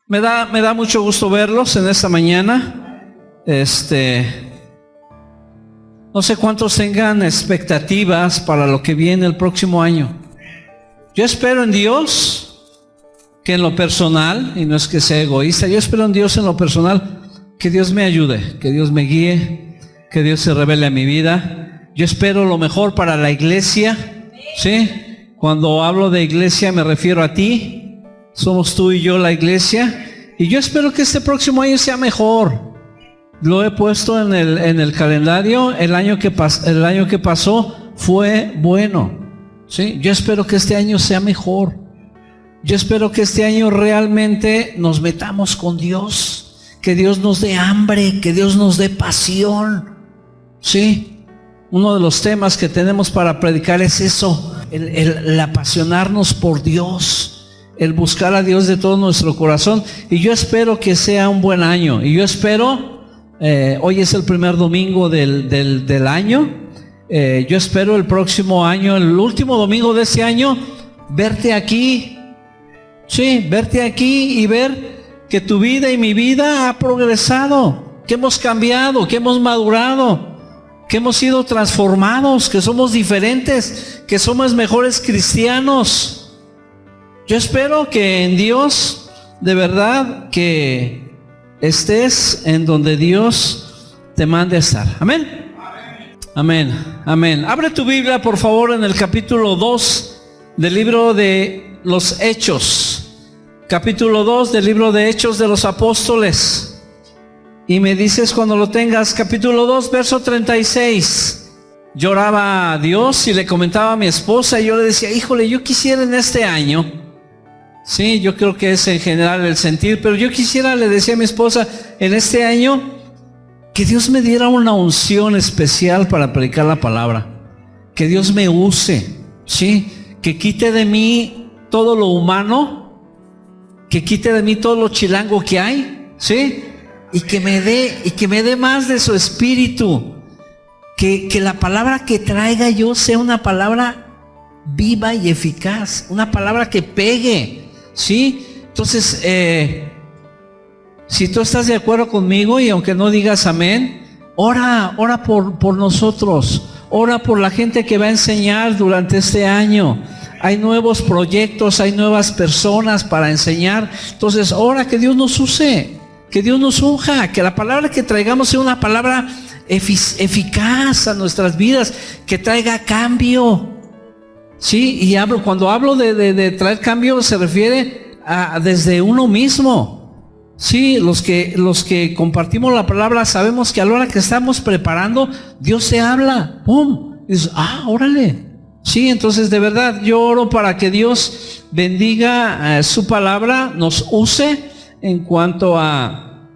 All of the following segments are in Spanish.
Me da mucho gusto verlos en esta mañana. No sé cuántos tengan expectativas para lo que viene el próximo año. Yo espero en Dios que en lo personal, y no es que sea egoísta, yo espero en Dios en lo personal que Dios me ayude, que Dios me guíe, que Dios se revele a mi vida. Yo espero lo mejor para la iglesia, ¿sí? Cuando hablo de iglesia me refiero a ti. Somos tú y yo la iglesia, y yo espero que este próximo año sea mejor. Lo he puesto en el calendario. El año que pasó fue bueno, ¿sí? Yo espero que este año sea mejor. Yo espero que este año realmente nos metamos con Dios, que Dios nos dé hambre, que Dios nos dé pasión, ¿sí? Uno de los temas que tenemos para predicar es eso, el apasionarnos por Dios, el buscar a Dios de todo nuestro corazón. Y yo espero que sea un buen año. Y yo espero, hoy es el primer domingo del año. Yo espero el próximo año, el último domingo de ese año, verte aquí. Sí, verte aquí y ver que tu vida y mi vida ha progresado, que hemos cambiado, que hemos madurado, que hemos sido transformados, que somos diferentes, que somos mejores cristianos. Yo espero que en Dios, de verdad, que estés en donde Dios te mande a estar. Amén. Amén. Amén. Abre tu Biblia, por favor, en el capítulo 2 del libro de los Hechos. Capítulo 2 del libro de Hechos de los Apóstoles. Y me dices cuando lo tengas. Capítulo 2, verso 36. Yo oraba a Dios y le comentaba a mi esposa, y yo le decía, híjole, yo quisiera en este año, sí, yo creo que es en general el sentir, pero yo quisiera, le decía a mi esposa, en este año, que Dios me diera una unción especial para predicar la palabra, que Dios me use, sí, que quite de mí todo lo humano, que quite de mí todo lo chilango que hay, sí, y que me dé más de su espíritu, que la palabra que traiga yo sea una palabra viva y eficaz, una palabra que pegue. ¿Sí? Entonces, si tú estás de acuerdo conmigo, y aunque no digas amén, ora por nosotros, ora por la gente que va a enseñar durante este año. Hay nuevos proyectos, hay nuevas personas para enseñar. Entonces, ora que Dios nos use, que Dios nos unja, que la palabra que traigamos sea una palabra eficaz a nuestras vidas, que traiga cambio. Sí, y cuando hablo de traer cambio, se refiere a desde uno mismo. Sí, los que compartimos la palabra sabemos que a la hora que estamos preparando, Dios te habla, ¡pum! Y dices, órale. Sí, entonces de verdad yo oro para que Dios bendiga su palabra, nos use en cuanto a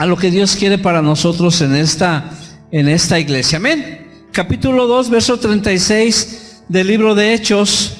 lo que Dios quiere para nosotros en esta iglesia. Amén. Capítulo 2, verso 36 del libro de Hechos.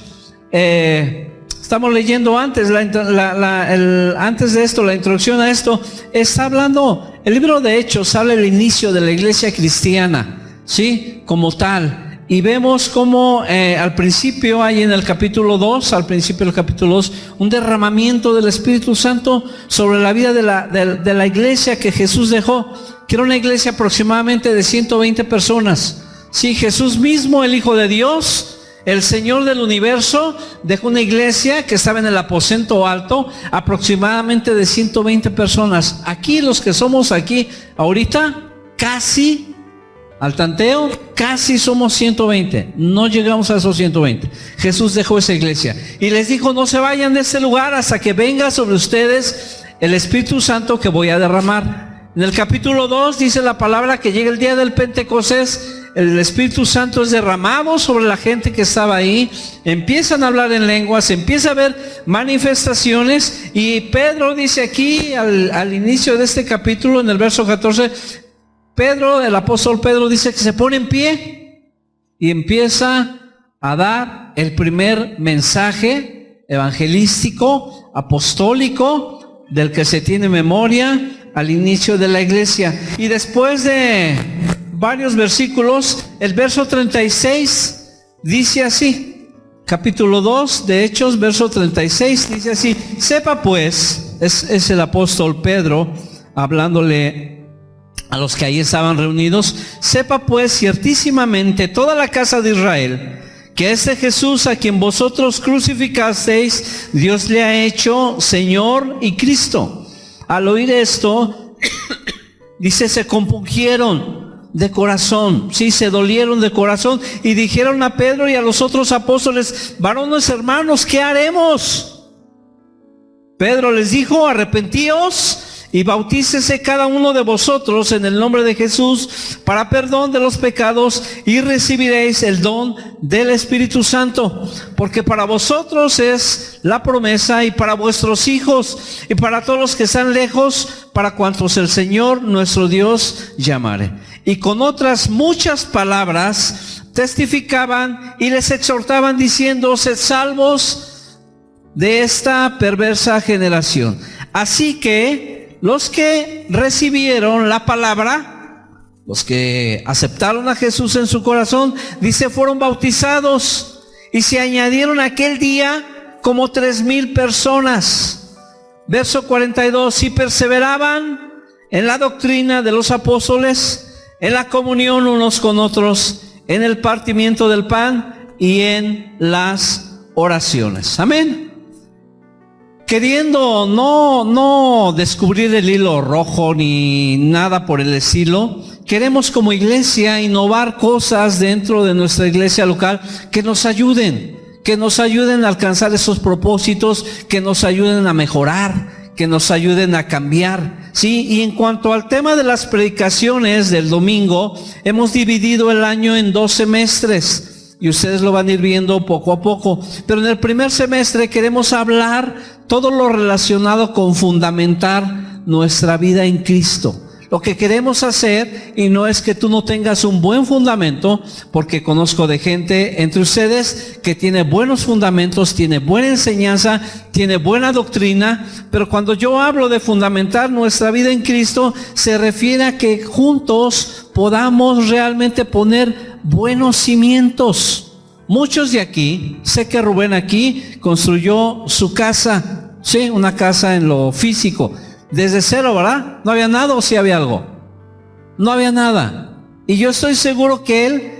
Estamos leyendo antes antes de esto, la introducción a esto. Está hablando, el libro de Hechos habla del inicio de la iglesia cristiana, ¿sí? Como tal. Y vemos cómo al principio hay en el capítulo 2, al principio del capítulo 2, un derramamiento del Espíritu Santo sobre la vida de la iglesia que Jesús dejó, que era una iglesia aproximadamente de 120 personas. Sí, Jesús mismo, el Hijo de Dios, el Señor del universo, dejó una iglesia que estaba en el aposento alto, aproximadamente de 120 personas. Aquí, los que somos aquí ahorita, casi, al tanteo, casi somos 120. No llegamos a esos 120. Jesús dejó esa iglesia y les dijo, no se vayan de este lugar hasta que venga sobre ustedes el Espíritu Santo que voy a derramar. En el capítulo 2 dice la palabra que llega el día del Pentecostés, el Espíritu Santo es derramado sobre la gente que estaba ahí, empiezan a hablar en lenguas, empieza a haber manifestaciones, y Pedro dice aquí al inicio de este capítulo, en el verso 14, el apóstol Pedro dice que se pone en pie y empieza a dar el primer mensaje evangelístico, apostólico, del que se tiene memoria al inicio de la iglesia. Y después de varios versículos, el verso 36 dice así, capítulo 2 de Hechos, verso 36, dice así: sepa pues es el apóstol Pedro hablándole a los que ahí estaban reunidos. Sepa pues ciertísimamente toda la casa de Israel que este Jesús a quien vosotros crucificasteis, Dios le ha hecho Señor y Cristo. Al oír esto, dice, se compungieron de corazón, sí, se dolieron de corazón y dijeron a Pedro y a los otros apóstoles: varones hermanos, ¿qué haremos? Pedro les dijo: arrepentíos y bautícese cada uno de vosotros en el nombre de Jesús para perdón de los pecados y recibiréis el don del Espíritu Santo, porque para vosotros es la promesa y para vuestros hijos y para todos los que están lejos, para cuantos el Señor nuestro Dios llamare. Y con otras muchas palabras testificaban y les exhortaban diciendo: sed salvos de esta perversa generación. Así que los que recibieron la palabra, los que aceptaron a Jesús en su corazón, dice, fueron bautizados y se añadieron aquel día como 3,000 personas. Verso 42, y perseveraban en la doctrina de los apóstoles, en la comunión unos con otros, en el partimiento del pan y en las oraciones. Amén. Queriendo no descubrir el hilo rojo ni nada por el estilo, queremos como iglesia innovar cosas dentro de nuestra iglesia local que nos ayuden a alcanzar esos propósitos, que nos ayuden a mejorar, que nos ayuden a cambiar. Sí, y en cuanto al tema de las predicaciones del domingo, hemos dividido el año en 2 semestres. Y ustedes lo van a ir viendo poco a poco. Pero en el primer semestre queremos hablar todo lo relacionado con fundamentar nuestra vida en Cristo. Lo que queremos hacer, y no es que tú no tengas un buen fundamento, porque conozco de gente entre ustedes que tiene buenos fundamentos, tiene buena enseñanza, tiene buena doctrina, pero cuando yo hablo de fundamentar nuestra vida en Cristo, se refiere a que juntos podamos realmente poner buenos cimientos. Muchos de aquí, sé que Rubén aquí construyó su casa, sí, una casa en lo físico, desde cero, ¿verdad? ¿No había nada o sí había algo? No había nada. Y yo estoy seguro que él,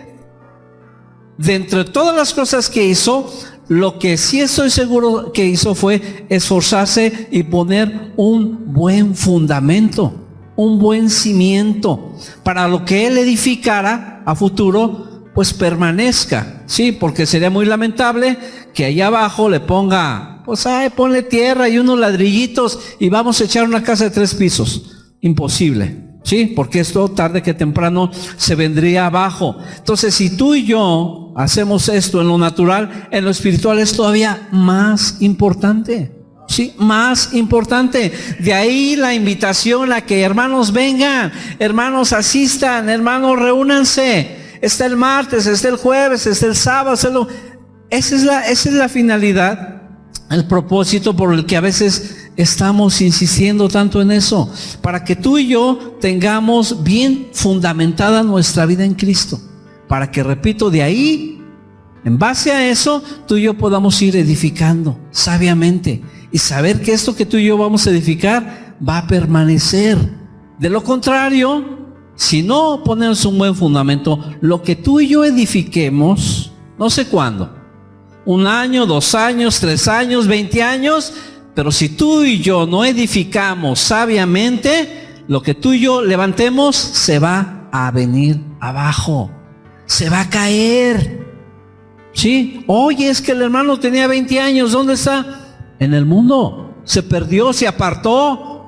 de entre todas las cosas que hizo, lo que sí estoy seguro que hizo fue esforzarse y poner un buen fundamento, un buen cimiento, para lo que él edificara a futuro, pues permanezca, sí, porque sería muy lamentable que allá abajo le ponga, pues ponle tierra y unos ladrillitos y vamos a echar una casa de 3 pisos. Imposible, sí, porque esto tarde que temprano se vendría abajo. Entonces, si tú y yo hacemos esto en lo natural, en lo espiritual es todavía más importante. Sí, más importante. De ahí la invitación a que hermanos vengan, hermanos asistan, hermanos reúnanse. Está el martes, está el jueves, está el sábado. Esa es la finalidad, el propósito por el que a veces estamos insistiendo tanto en eso, para que tú y yo tengamos bien fundamentada nuestra vida en Cristo, para que, repito, de ahí, en base a eso, tú y yo podamos ir edificando sabiamente y saber que esto que tú y yo vamos a edificar va a permanecer. De lo contrario, si no ponemos un buen fundamento, lo que tú y yo edifiquemos, no sé cuándo, 1 año, 2 años, 3 años, 20 años, pero si tú y yo no edificamos sabiamente, lo que tú y yo levantemos se va a venir abajo, se va a caer. ¿Sí? Oye, es que el hermano tenía 20 años, ¿dónde está? En el mundo, se perdió, se apartó.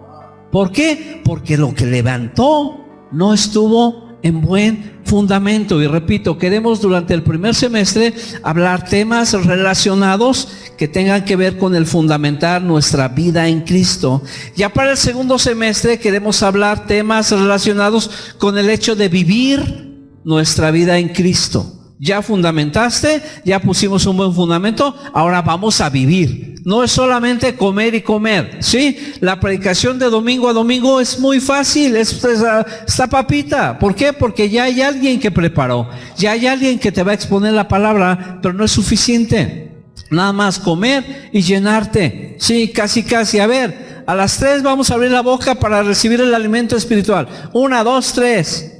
¿Por qué? Porque lo que levantó no estuvo en buen fundamento. Y repito, queremos durante el primer semestre hablar temas relacionados que tengan que ver con el fundamentar nuestra vida en Cristo. Ya para el segundo semestre queremos hablar temas relacionados con el hecho de vivir nuestra vida en Cristo. Ya fundamentaste, ya pusimos un buen fundamento, ahora vamos a vivir. No es solamente comer y comer, ¿sí? La predicación de domingo a domingo es muy fácil, está papita. ¿Por qué? Porque ya hay alguien que preparó, ya hay alguien que te va a exponer la palabra, pero no es suficiente. Nada más comer y llenarte, sí, casi. A ver, A las 3 vamos a abrir la boca para recibir el alimento espiritual. 1, 2, 3.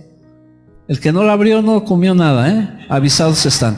El que no la abrió no comió nada, avisados están.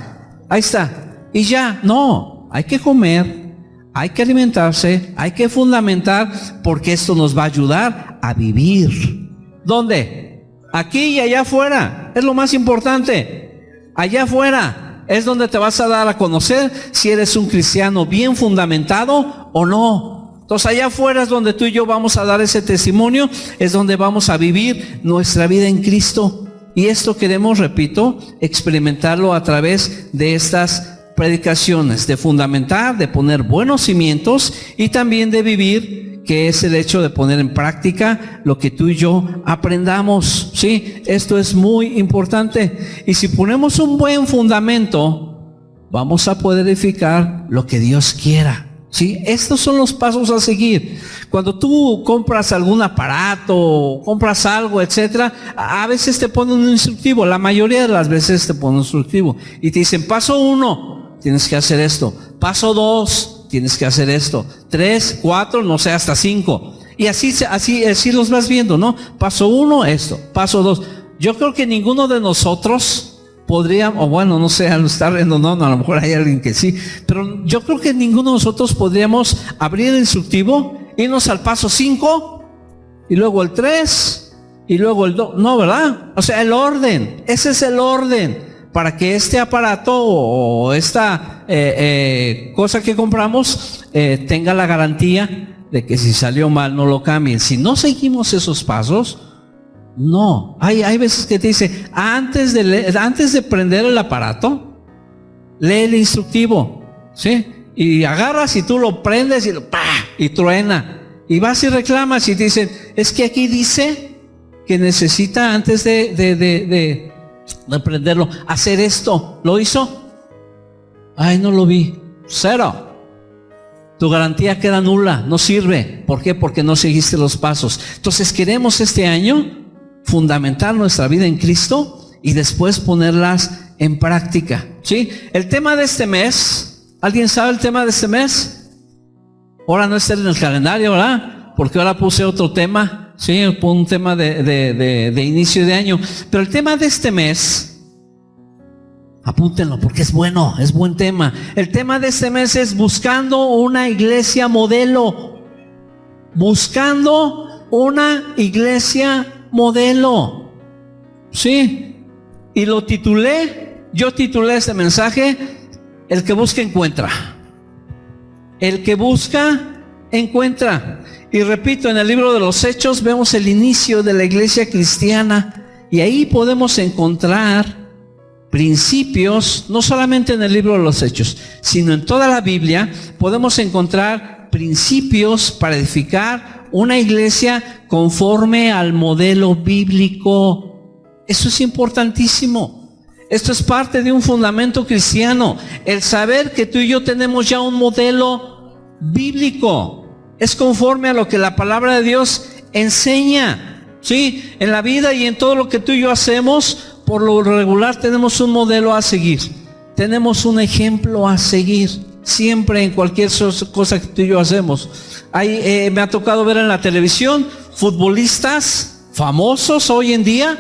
Ahí está. Y ya, no, hay que comer, hay que alimentarse, hay que fundamentar, porque esto nos va a ayudar a vivir. ¿Dónde? Aquí y allá afuera. Es lo más importante. Allá afuera es donde te vas a dar a conocer si eres un cristiano bien fundamentado o no. Entonces allá afuera es donde tú y yo vamos a dar ese testimonio, es donde vamos a vivir nuestra vida en Cristo. Y esto queremos, repito, experimentarlo a través de estas predicaciones, de fundamentar, de poner buenos cimientos y también de vivir, que es el hecho de poner en práctica lo que tú y yo aprendamos. Sí, esto es muy importante. Y si ponemos un buen fundamento, vamos a poder edificar lo que Dios quiera. Sí, estos son los pasos a seguir. Cuando tú compras algún aparato, compras algo, etcétera, a veces te ponen un instructivo. La mayoría de las veces te ponen un instructivo y te dicen: paso 1, tienes que hacer esto. Paso 2, tienes que hacer esto. 3, 4, no sé, hasta 5. Y así los vas viendo, ¿no? Paso 1, esto. Paso 2. Yo creo que ninguno de nosotros podríamos, o bueno, no sé, lo está riendo, no, a lo mejor hay alguien que sí, pero yo creo que ninguno de nosotros podríamos abrir el instructivo, irnos al paso 5, y luego el 3, y luego el 2, no, ¿verdad? O sea, el orden, ese es el orden, para que este aparato o esta cosa que compramos tenga la garantía de que si salió mal no lo cambien. Si no seguimos esos pasos, no, hay veces que te dice: antes de prender el aparato, lee el instructivo, ¿sí? Y agarras y tú lo prendes y ¡pah! Y truena. Y vas y reclamas y te dicen: es que aquí dice que necesita, antes de prenderlo, hacer esto. ¿Lo hizo? Ay, no lo vi. 0. Tu garantía queda nula, no sirve. ¿Por qué? Porque no seguiste los pasos. Entonces queremos este año fundamentar nuestra vida en Cristo y después ponerlas en práctica. ¿Sí? El tema de este mes, ¿alguien sabe el tema de este mes? Ahora no está en el calendario, ¿verdad? Porque ahora puse otro tema, ¿sí? Un tema de inicio de año. Pero el tema de este mes, apúntenlo porque es bueno, es buen tema. El tema de este mes es buscando una iglesia modelo. Buscando una iglesia modelo. Sí. Y yo titulé este mensaje: el que busca encuentra. El que busca encuentra. Y repito, en el libro de los Hechos vemos el inicio de la iglesia cristiana, y ahí podemos encontrar principios, no solamente en el libro de los Hechos, sino en toda la Biblia podemos encontrar principios para edificar una iglesia conforme al modelo bíblico. Eso es importantísimo. Esto es parte de un fundamento cristiano, el saber que tú y yo tenemos ya un modelo bíblico. Es conforme a lo que la palabra de Dios enseña, ¿sí? En la vida y en todo lo que tú y yo hacemos, por lo regular tenemos un modelo a seguir, tenemos un ejemplo a seguir, siempre en cualquier cosa que tú y yo hacemos. Me ha tocado ver en la televisión futbolistas famosos hoy en día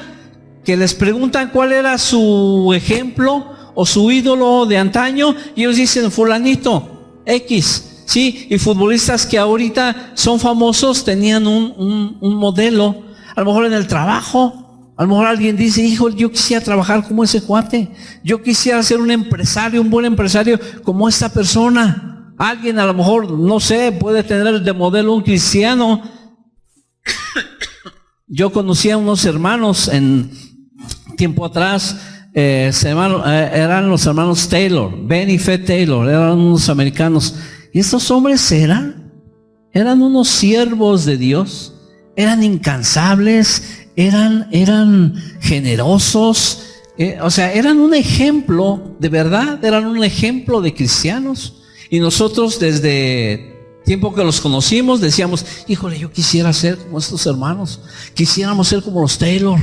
que les preguntan cuál era su ejemplo o su ídolo de antaño, y ellos dicen: fulanito X, ¿sí? Y futbolistas que ahorita son famosos tenían un modelo, a lo mejor en el trabajo. A lo mejor alguien dice: hijo, yo quisiera trabajar como ese cuate, yo quisiera ser un empresario, un buen empresario como esta persona. Alguien a lo mejor, no sé, puede tener de modelo un cristiano. Yo conocí a unos hermanos en tiempo atrás, eran los hermanos Taylor, Ben y Fred Taylor, eran unos americanos. Y estos hombres eran unos siervos de Dios, eran incansables, eran generosos, o sea, eran un ejemplo, de verdad, eran un ejemplo de cristianos. Y nosotros desde tiempo que los conocimos decíamos: híjole, yo quisiera ser como estos hermanos, quisiéramos ser como los Taylor.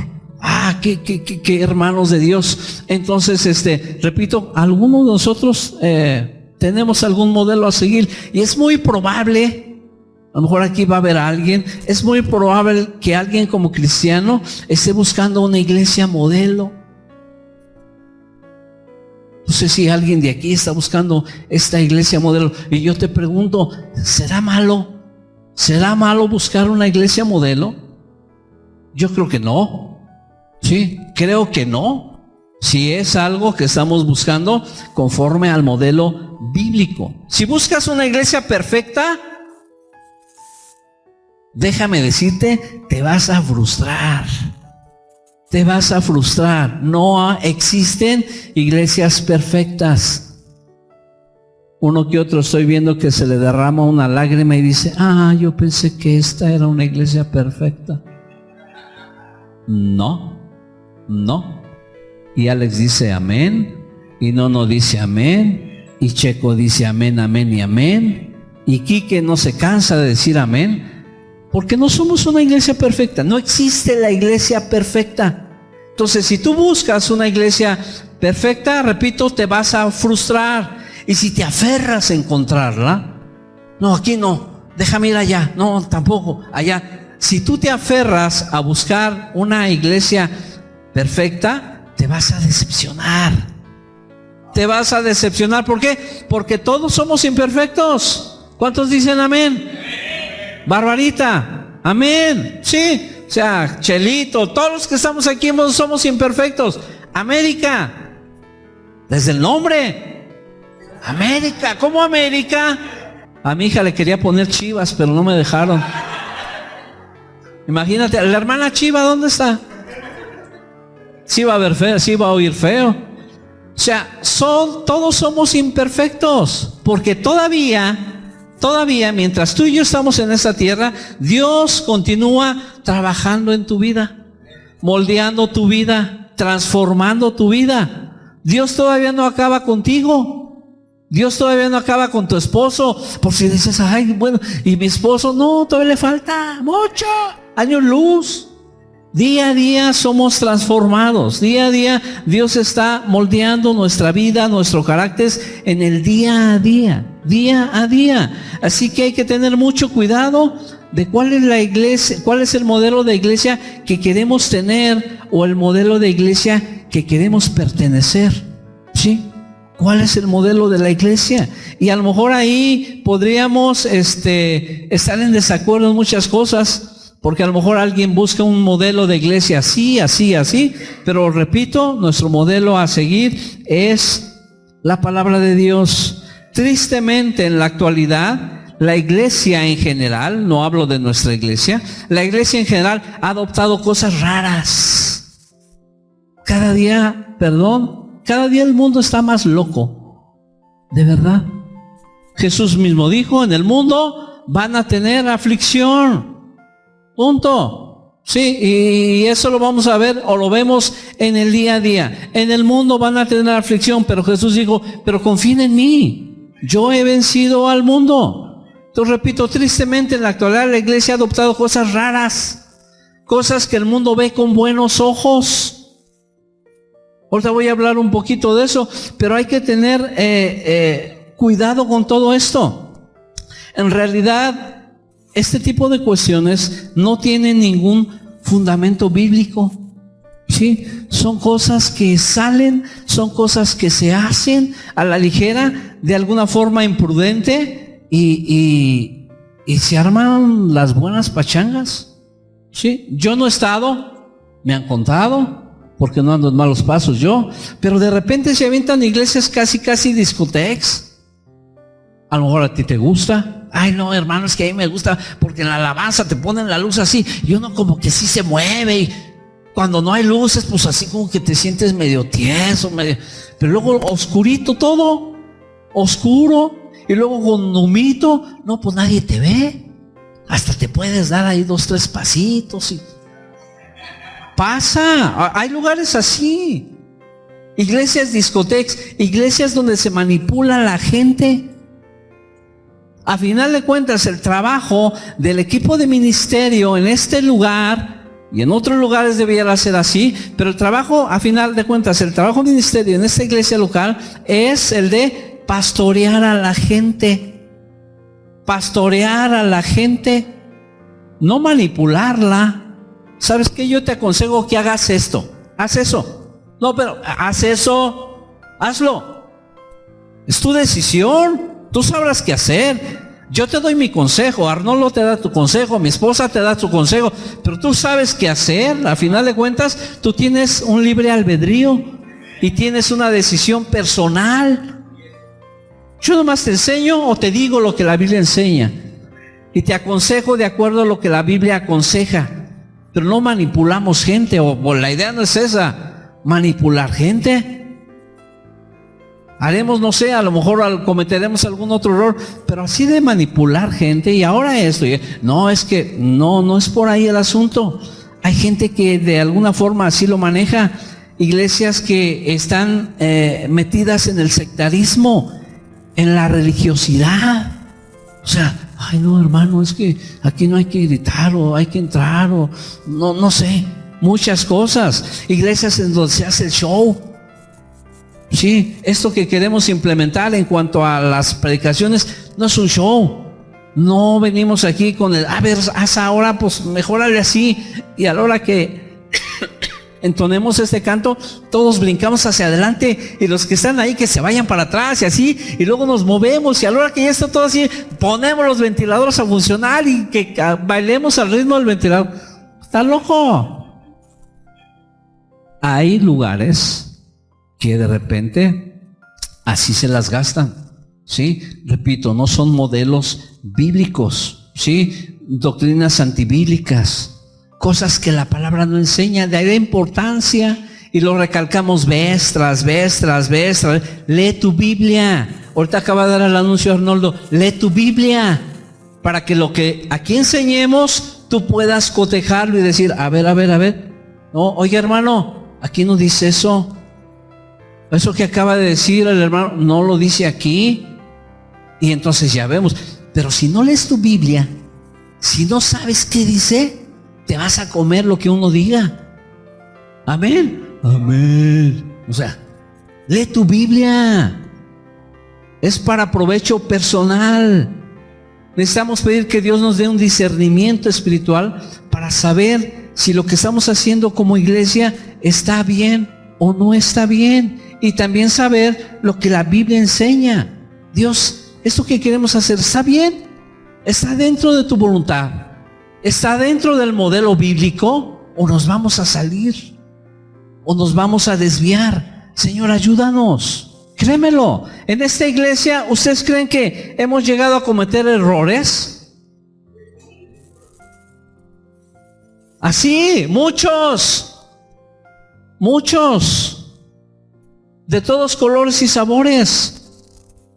Qué hermanos de Dios. Entonces, repito, algunos de nosotros tenemos algún modelo a seguir, y es muy probable, A lo mejor aquí va a haber alguien, es muy probable que alguien como cristiano esté buscando una iglesia modelo. No sé si alguien de aquí está buscando esta iglesia modelo. Y yo te pregunto, ¿será malo? ¿Será malo buscar una iglesia modelo? Yo creo que no. Sí, creo que no. Si es algo que estamos buscando conforme al modelo bíblico. Si buscas una iglesia perfecta, déjame decirte, te vas a frustrar. Te vas a frustrar. No existen iglesias perfectas. Uno que otro estoy viendo que se le derrama una lágrima y dice, yo pensé que esta era una iglesia perfecta. No. Y Alex dice amén, y Nono dice amén, y Checo dice amén, amén y amén, y Quique no se cansa de decir amén. Porque no somos una iglesia perfecta. No existe la iglesia perfecta. Entonces, si tú buscas una iglesia perfecta, repito, te vas a frustrar. Y si te aferras a encontrarla, no, aquí no, déjame ir allá, no, tampoco, allá. Si tú te aferras a buscar una iglesia perfecta, te vas a decepcionar. Te vas a decepcionar. ¿Por qué? Porque todos somos imperfectos. ¿Cuántos dicen amén? Barbarita, amén, sí, o sea, Chelito, todos los que estamos aquí somos imperfectos. América, desde el nombre, América, ¿cómo América? A mi hija le quería poner Chivas, pero no me dejaron. Imagínate, la hermana Chiva, ¿dónde está? Sí va a ver feo, sí va a oír feo. O sea, todos somos imperfectos, porque todavía, mientras tú y yo estamos en esta tierra, Dios continúa trabajando en tu vida, moldeando tu vida, transformando tu vida. Dios todavía no acaba contigo. Dios todavía no acaba con tu esposo. Por si dices, ay, bueno, y mi esposo, no, todavía le falta mucho, años luz. Día a día somos transformados. Día a día Dios está moldeando nuestra vida, nuestro carácter en el día a día, día a día. Así que hay que tener mucho cuidado de cuál es la iglesia, cuál es el modelo de iglesia que queremos tener o el modelo de iglesia que queremos pertenecer. ¿Sí? ¿Cuál es el modelo de la iglesia? Y a lo mejor ahí podríamos estar en desacuerdo en muchas cosas. Porque a lo mejor alguien busca un modelo de iglesia así, pero repito, nuestro modelo a seguir es la palabra de Dios. Tristemente en la actualidad, la iglesia en general, no hablo de nuestra iglesia, la iglesia en general ha adoptado cosas raras. Cada día el mundo está más loco, de verdad. Jesús mismo dijo, en el mundo van a tener aflicción. Punto. Sí, y eso lo vamos a ver o lo vemos en el día a día. En el mundo van a tener aflicción, pero Jesús dijo, pero confíen en mí. Yo he vencido al mundo. Entonces repito, tristemente en la actualidad la iglesia ha adoptado cosas raras, cosas que el mundo ve con buenos ojos. Ahorita voy a hablar un poquito de eso, pero hay que tener cuidado con todo esto. En realidad, este tipo de cuestiones no tienen ningún fundamento bíblico. ¿Sí? Son cosas que salen, son cosas que se hacen a la ligera, de alguna forma imprudente, y se arman las buenas pachangas. ¿Sí? Yo no he estado, me han contado, porque no ando en malos pasos yo, pero de repente se avientan iglesias casi discotecas. A lo mejor a ti te gusta. Ay, no, hermano, es que a mí me gusta porque en la alabanza te ponen la luz así y uno como que sí se mueve, y cuando no hay luces, pues así como que te sientes medio tieso, pero luego oscurito todo, oscuro, y luego con humito, no, pues nadie te ve, hasta te puedes dar ahí 2, 3 pasitos y pasa. Hay lugares así, iglesias discotecas, iglesias donde se manipula a la gente. A final de cuentas, el trabajo del equipo de ministerio en este lugar y en otros lugares debiera ser así, pero el trabajo, a final de cuentas, el trabajo de ministerio en esta iglesia local es el de pastorear a la gente. pastorear a la gente, no manipularla. ¿Sabes qué? Yo te aconsejo que hagas esto, haz eso. No, pero haz eso, hazlo. Es tu decisión, tú sabrás qué hacer. Yo te doy mi consejo, Arnoldo te da tu consejo, mi esposa te da su consejo, pero tú sabes qué hacer. A final de cuentas, tú tienes un libre albedrío y tienes una decisión personal. Yo nomás te enseño o te digo lo que la Biblia enseña y te aconsejo de acuerdo a lo que la Biblia aconseja, pero no manipulamos gente, o la idea no es esa, manipular gente. Haremos, no sé, a lo mejor cometeremos algún otro error, pero así de manipular gente y ahora esto, no, es que no es por ahí el asunto. Hay gente que de alguna forma así lo maneja, iglesias que están metidas en el sectarismo, en la religiosidad. O sea, ay no hermano, es que aquí no hay que gritar o hay que entrar o no sé, muchas cosas. Iglesias en donde se hace el show. Sí, esto que queremos implementar en cuanto a las predicaciones no es un show. No venimos aquí con el, a ver, haz ahora, pues mejórale así. Y a la hora que entonemos este canto, todos brincamos hacia adelante y los que están ahí que se vayan para atrás y así, y luego nos movemos y a la hora que ya está todo así, ponemos los ventiladores a funcionar y que bailemos al ritmo del ventilador. Está loco. Hay lugares que de repente así se las gastan, ¿sí? Repito, no son modelos bíblicos, ¿sí? Doctrinas antibíblicas, cosas que la palabra no enseña, de ahí la importancia, y lo recalcamos vez tras vez. Lee tu Biblia. Ahorita acaba de dar el anuncio Arnoldo, lee tu Biblia, para que lo que aquí enseñemos, tú puedas cotejarlo y decir, a ver, no, oye hermano, aquí no dice eso. Eso que acaba de decir el hermano no lo dice aquí. Y entonces ya vemos. Pero si no lees tu Biblia, si no sabes qué dice, te vas a comer lo que uno diga. Amén. O sea, lee tu Biblia. Es para provecho personal. Necesitamos pedir que Dios nos dé un discernimiento espiritual para saber si lo que estamos haciendo como iglesia está bien o no está bien. Y también saber lo que la Biblia enseña. Dios, ¿esto que queremos hacer está bien? ¿Está dentro de tu voluntad? ¿Está dentro del modelo bíblico? ¿O nos vamos a salir? ¿O nos vamos a desviar? Señor, ayúdanos. Créemelo. En esta iglesia, ¿ustedes creen que hemos llegado a cometer errores? Así, muchos. De todos colores y sabores,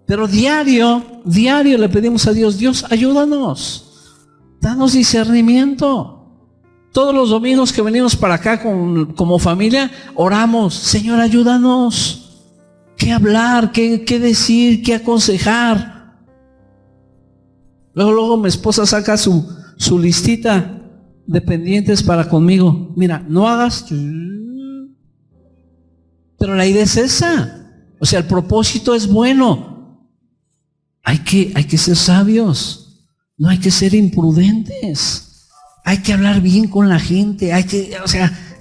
pero diario le pedimos a Dios, Dios, ayúdanos, danos discernimiento. Todos los domingos que venimos para acá como familia, oramos, Señor, ayúdanos, qué hablar, qué decir, qué aconsejar. Luego mi esposa saca su listita de pendientes para conmigo. Mira, no hagas... Pero la idea es esa. O sea, el propósito es bueno. Hay que ser sabios. No hay que ser imprudentes. Hay que hablar bien con la gente.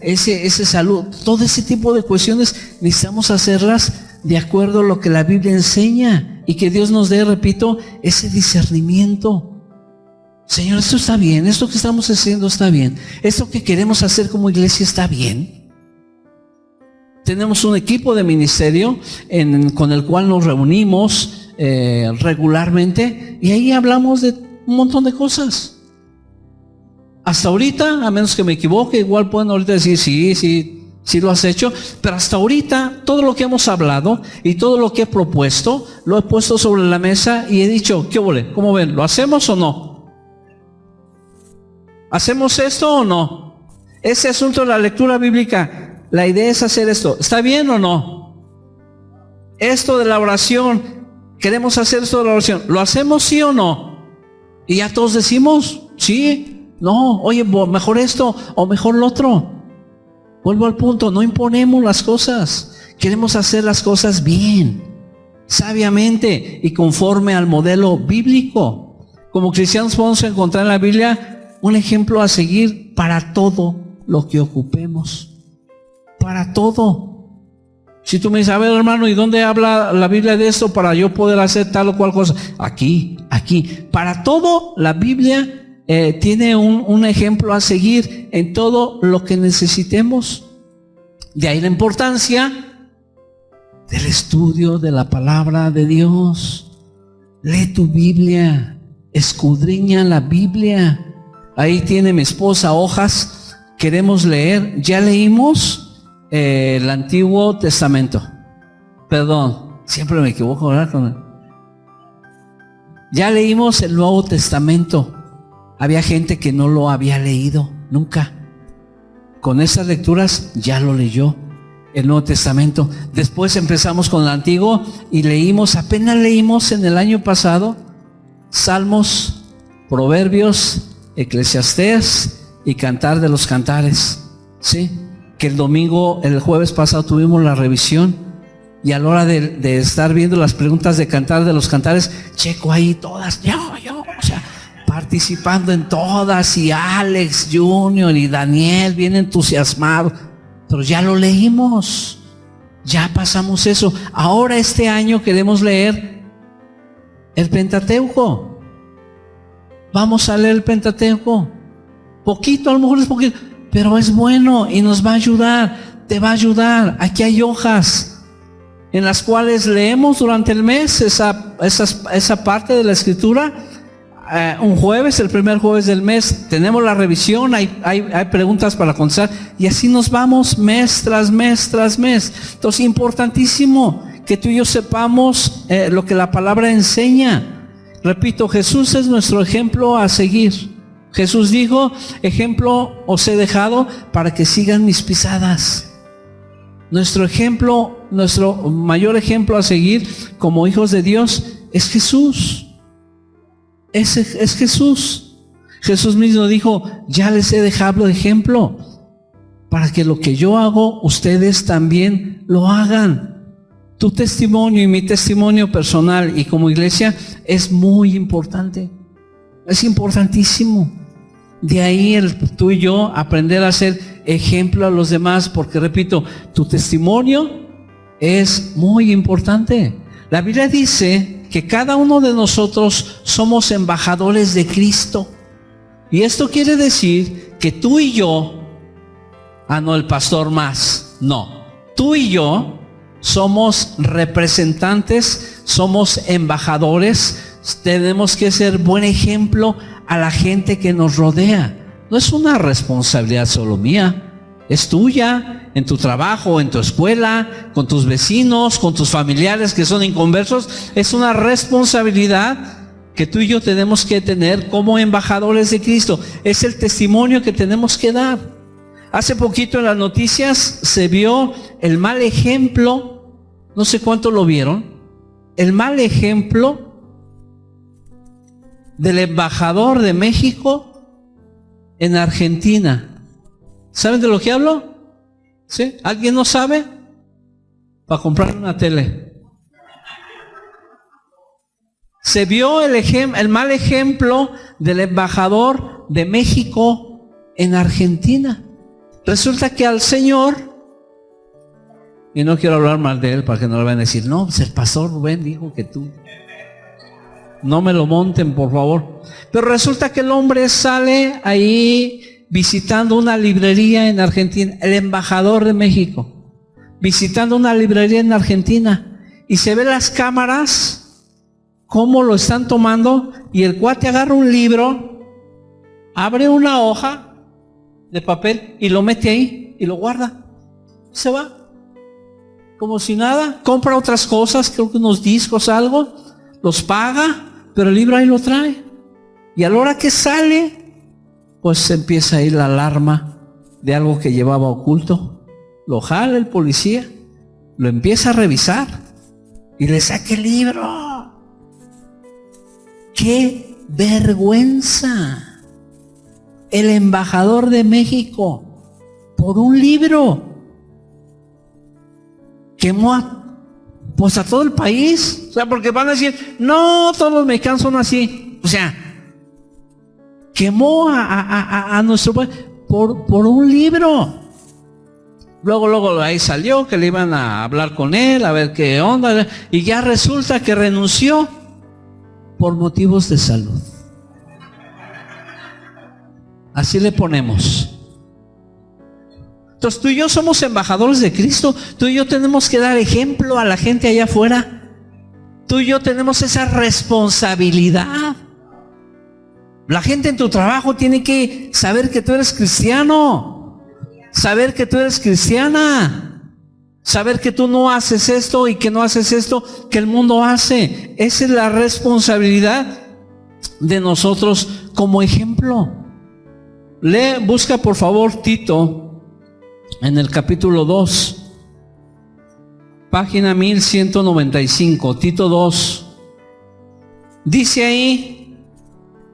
Ese salud. Todo ese tipo de cuestiones necesitamos hacerlas de acuerdo a lo que la Biblia enseña. Y que Dios nos dé, repito, ese discernimiento. Señor, esto está bien. Esto que estamos haciendo está bien. Esto que queremos hacer como iglesia está bien. Tenemos un equipo de ministerio con el cual nos reunimos regularmente y ahí hablamos de un montón de cosas. Hasta ahorita, a menos que me equivoque, igual pueden ahorita decir sí lo has hecho, pero hasta ahorita todo lo que hemos hablado y todo lo que he propuesto, lo he puesto sobre la mesa y he dicho, ¿qué ole? ¿Cómo ven? ¿Lo hacemos o no? ¿Hacemos esto o no? Ese asunto de la lectura bíblica, la idea es hacer esto. ¿Está bien o no? Esto de la oración, queremos hacer esto de la oración. ¿Lo hacemos sí o no? Y ya todos decimos, sí, no, oye, mejor esto o mejor lo otro. Vuelvo al punto, no imponemos las cosas. Queremos hacer las cosas bien, sabiamente y conforme al modelo bíblico. Como cristianos podemos encontrar en la Biblia un ejemplo a seguir para todo lo que ocupemos. Para todo. Si tú me dices, a ver hermano, ¿y dónde habla la Biblia de esto para yo poder hacer tal o cual cosa? Aquí. Para todo la Biblia tiene un ejemplo a seguir en todo lo que necesitemos. De ahí la importancia del estudio de la palabra de Dios. Lee tu Biblia, escudriña la Biblia. Ahí tiene mi esposa hojas, queremos leer. Ya leímos el Antiguo Testamento. Perdón, siempre me equivoco, ¿verdad? Ya leímos el Nuevo Testamento. Había gente que no lo había leído nunca. Con estas lecturas ya lo leyó el Nuevo Testamento. Después empezamos con el Antiguo y apenas leímos en el año pasado Salmos, Proverbios, Eclesiastés y Cantar de los Cantares. ¿Sí? Que el jueves pasado tuvimos la revisión y a la hora de estar viendo las preguntas de Cantar de los Cantares, checo ahí todas, o sea, participando en todas, y Alex Junior y Daniel bien entusiasmados, pero ya lo leímos, ya pasamos eso. Ahora este año queremos leer el Pentateuco. Vamos a leer el Pentateuco, poquito, a lo mejor es poquito, pero es bueno y nos va a ayudar, te va a ayudar. Aquí hay hojas en las cuales leemos durante el mes esa parte de la Escritura. Un jueves, el primer jueves del mes, tenemos la revisión, hay preguntas para contestar, y así nos vamos mes tras mes tras mes. Entonces, importantísimo que tú y yo sepamos lo que la palabra enseña. Repito, Jesús es nuestro ejemplo a seguir. Jesús dijo, ejemplo os he dejado para que sigan mis pisadas. Nuestro ejemplo, nuestro mayor ejemplo a seguir como hijos de Dios es Jesús. Es Jesús. Jesús mismo dijo, ya les he dejado ejemplo para que lo que yo hago, ustedes también lo hagan. Tu testimonio y mi testimonio personal y como iglesia es muy importante. Es importantísimo. De ahí tú y yo aprender a ser ejemplo a los demás, porque repito, tu testimonio es muy importante. La Biblia dice que cada uno de nosotros somos embajadores de Cristo. Y esto quiere decir que tú y yo, no el pastor más, no, tú y yo somos representantes, somos embajadores, tenemos que ser buen ejemplo a la gente que nos rodea. No es una responsabilidad solo mía, es tuya, en tu trabajo, en tu escuela, con tus vecinos, con tus familiares que son inconversos. Es una responsabilidad que tú y yo tenemos que tener como embajadores de Cristo. Es el testimonio que tenemos que dar. Hace poquito en las noticias se vio el mal ejemplo, no sé cuánto lo vieron, el mal ejemplo del embajador de México en Argentina. ¿Saben de lo que hablo? ¿Sí? ¿Alguien no sabe? Para comprar una tele. Se vio el mal ejemplo del embajador de México en Argentina. Resulta que al Señor, y no quiero hablar mal de él para que no le vayan a decir, no, pues el pastor Rubén dijo que tú. No me lo monten, por favor. Pero resulta que el hombre sale ahí visitando una librería en Argentina, el embajador de México, visitando una librería en Argentina, y se ve las cámaras, cómo lo están tomando, y el cuate agarra un libro, abre una hoja de papel y lo mete ahí y lo guarda. Se va, como si nada, compra otras cosas, creo que unos discos, algo, los paga, pero el libro ahí lo trae. Y a la hora que sale, pues empieza a ir la alarma de algo que llevaba oculto. Lo jala el policía, lo empieza a revisar y le saca el libro. ¡Qué vergüenza! El embajador de México, por un libro, quemó a todo el país. O sea, porque van a decir, no, todos los mexicanos son así. O sea, quemó a nuestro padre por un libro. Luego ahí salió que le iban a hablar con él, a ver qué onda, y ya resulta que renunció por motivos de salud. Así le ponemos. Entonces tú y yo somos embajadores de Cristo. Tú y yo tenemos que dar ejemplo a la gente allá afuera. Tú y yo tenemos esa responsabilidad. La gente en tu trabajo tiene que saber que tú eres cristiano, saber que tú eres cristiana, saber que tú no haces esto y que no haces esto que el mundo hace. Esa es la responsabilidad de nosotros como ejemplo. Busca por favor Tito en el capítulo 2, página 1195, Tito 2. Dice ahí: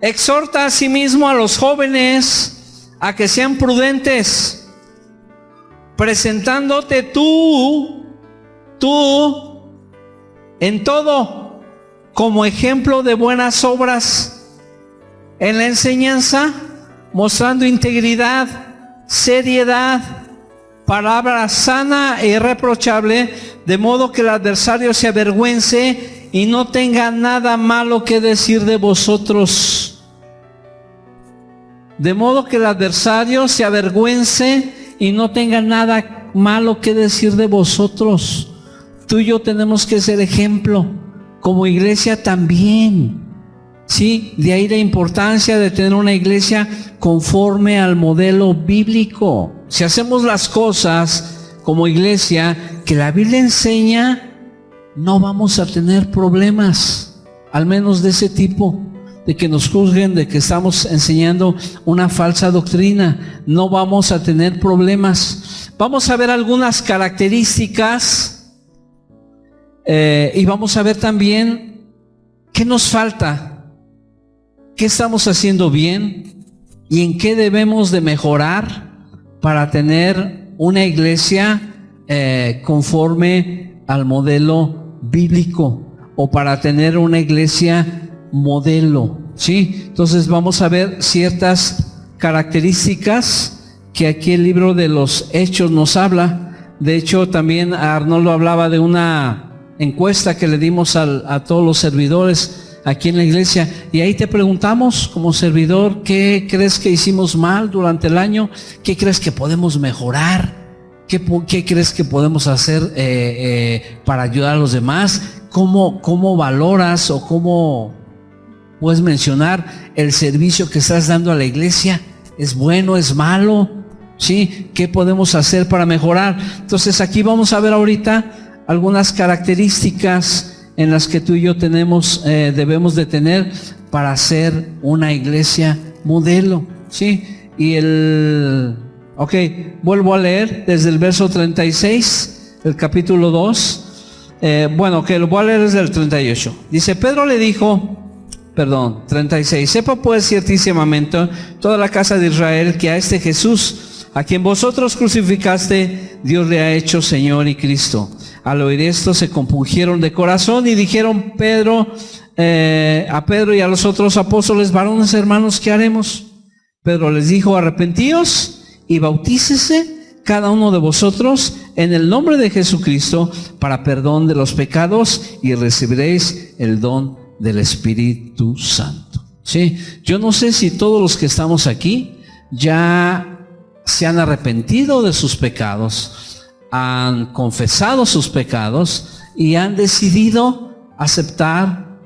exhorta asimismo a los jóvenes a que sean prudentes, presentándote tú en todo como ejemplo de buenas obras, en la enseñanza, mostrando integridad, seriedad, palabra sana e irreprochable, de modo que el adversario se avergüence y no tenga nada malo que decir de vosotros. De modo que el adversario se avergüence y no tenga nada malo que decir de vosotros. Tú y yo tenemos que ser ejemplo, como iglesia también. Sí, de ahí la importancia de tener una iglesia conforme al modelo bíblico. Si hacemos las cosas como iglesia que la Biblia enseña, no vamos a tener problemas, al menos de ese tipo, de que nos juzguen, de que estamos enseñando una falsa doctrina. No vamos a tener problemas. Vamos a ver algunas características y vamos a ver también qué nos falta, qué estamos haciendo bien y en qué debemos de mejorar para tener una iglesia conforme al modelo bíblico, o para tener una iglesia modelo, ¿sí? Entonces vamos a ver ciertas características que aquí el libro de los Hechos nos habla. De hecho, también Arnoldo hablaba de una encuesta que le dimos a todos los servidores aquí en la iglesia, y ahí te preguntamos como servidor: ¿qué crees que hicimos mal durante el año? ¿Qué crees que podemos mejorar? ¿Qué crees que podemos hacer para ayudar a los demás? ¿Cómo valoras o cómo puedes mencionar el servicio que estás dando a la iglesia? ¿Es bueno? ¿Es malo? ¿Sí? ¿Qué podemos hacer para mejorar? Entonces aquí vamos a ver ahorita algunas características en las que tú y yo debemos de tener para ser una iglesia modelo, ¿sí? Y vuelvo a leer desde el verso 36, el capítulo 2. Lo voy a leer desde el 38. Dice: Pedro le dijo, 36: sepa pues ciertísimamente toda la casa de Israel que a este Jesús, a quien vosotros crucificaste, Dios le ha hecho Señor y Cristo. Al oír esto se compungieron de corazón y dijeron a Pedro y a los otros apóstoles: varones hermanos, ¿qué haremos? Pedro les dijo: arrepentíos y bautícese cada uno de vosotros en el nombre de Jesucristo para perdón de los pecados, y recibiréis el don del Espíritu Santo. Sí, yo no sé si todos los que estamos aquí ya se han arrepentido de sus pecados, han confesado sus pecados y han decidido aceptar